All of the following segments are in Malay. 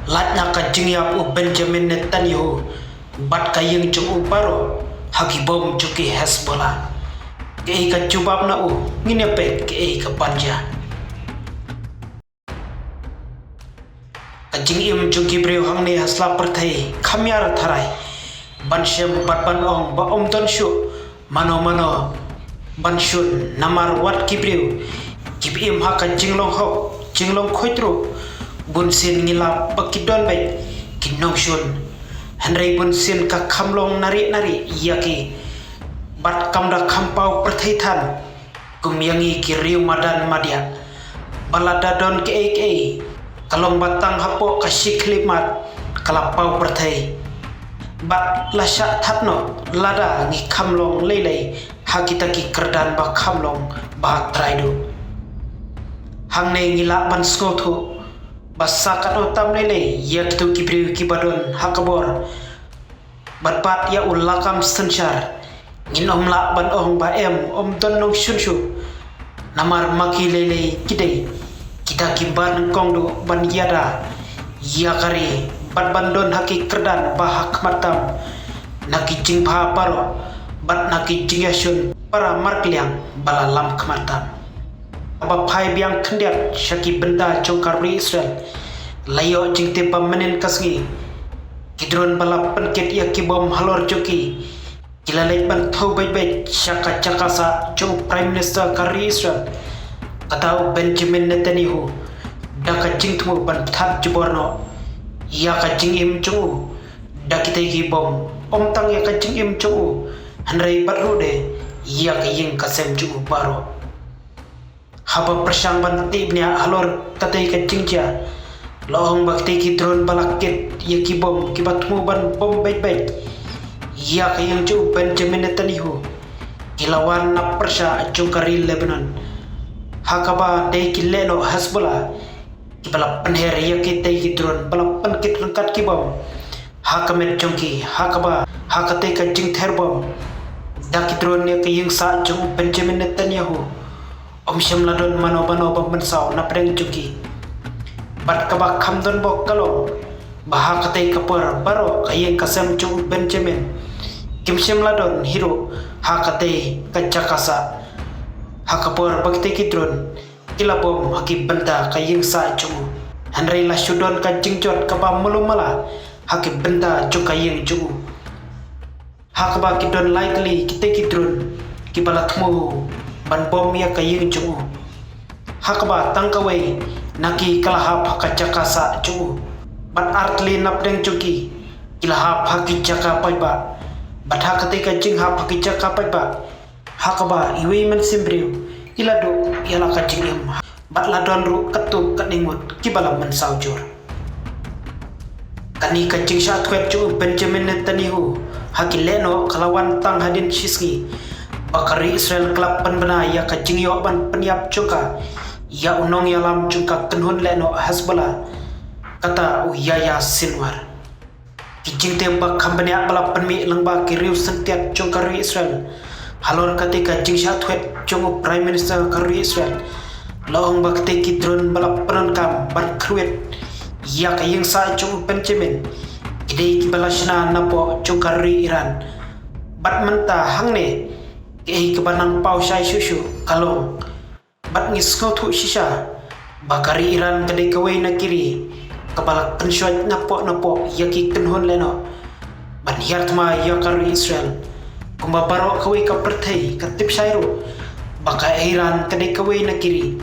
latnya ka jingyap u Benjamin Netanyahu bat ka yung chung u baro haki bom chuki Hezbollah ke ka jubab na u nginepet ke ka banja ka jingim chuki breu hangne hasla perthai khamyar tharai ban shem bat ban ong ba om ton shu mano ban shun namar wat kibreu kibim ha ka jinglong ho jinglong khoitru bun sin ngilap pakidon bai kinong shun Henry bun sin ka khamlong nari yaki bat kamda khampau perthaitan kumyangi ki riu madan madia balada don ke kalong batang hapo ka siklimat kalapau perthai bat lasha thapno lada ngi khamlong leilei hakita ki kerdan ba khamlong ba traidu hangne ngila ban skothu basakat otam lele yak tu kibriu kibadon hakabor batpat ya ulakam sensyar ngin omla ban ong ba om ton nong shunshu namar maki lele kidai kita kiban kongdo ban yada yakari bat bandon haki kerdan ba hak matam naki jingpha paro bat naki jingyasun para markliang bala lam kematam apa phai biang khendiat shaki benda chongkari Israel layo jingte pamanen kasgi kidron bala penket ya kibom halor joki kilalek ban thau bai shaka chakasa chong prime minister kari Israel katau Benjamin Netanyahu daka jingtmu ban that juborno ya ka jingim chongu dakite gi bom om tang ya ka jingim chongu hanrei batrude ya ka ying kasem chongu baro haba persang ban tibnya halor katai ka jingja lohong bakti ki drone balakit ya ki bom ki batmu ban bom bai ya ka yang chu Benjamin Netanyahu kilawan na persha chungkari Lebanon hakaba dei ki leno Hezbollah ki bala penher ya ki dei ki drone bala penkit rangkat ki bom hakamet chungki hakaba hakate ka jing ther bom dak ki drone ya ki yang sa chung Benjamin Netanyahu om shamladon mano bensau na preng chuki bat kabak khamdon bok kalong baha katai kapur baro kayeng kasem chung Benjamin kim shamladon hero ha katai kacakasa hakapur bakte kidron kilabom haki benda kayeng sa chung Henry lasudon ka jingjot kaba mulumala haki benda chung kayeng chung hakaba kidon likely kite kidron kibalatmu ban bom ya kayeng chung hakaba tangkawai naki kalahap hakacakasa chung bat artli napdeng chuki kilahap hakicaka paiba bat hakate ka jing hap hakicaka paiba hakaba iwi men simbriu ilado yala ka jingim bat ladon ru ketu kadingut kibala men saujur kani ka jing sha kwet chung Benjamin Netanyahu hakileno kalawan tang hadin shiski bakari Israel klap penbena ya ka jingyo ban penyap chuka ya unong yalam chungka kenhun leno Hezbollah kata uyaya sinwar kijing tembak kambanya bala penmi lengba kiriu sentiat chungkari Israel halor katika jing shatwet chung prime minister kari Israel lohong bakte ki drone bala penankam ban kruet ya ka yang sa chung Benjamin ide ki balashna napo chungkari Iran bat menta hangne ke kebanang pau shai shushu kalong bat ngiskau tu shisha bakari Iran kadai kawai na kiri kepala kensyot napo yaki kenhon leno ban hiartma yakari Israel kumba baro kawai ka perthai ka tip shairu baka Iran kadai kawai na kiri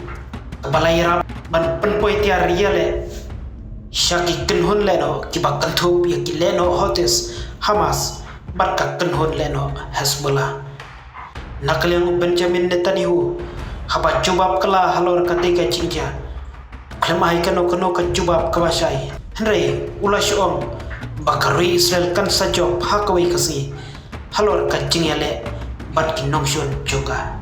kepala Iran ban penpoi tiar yale shaki kenhon leno kibak kentup yaki leno hotes Hamas bat ka kenhon leno Hezbollah nakaliang Benjamin Netanyahu haba jubab kala halor katika jingja klemai kano ka jubab kabashai Henry ula syom bakari Israel kan sajob hakawai kasi halor ka jingyale bat kinongshon juga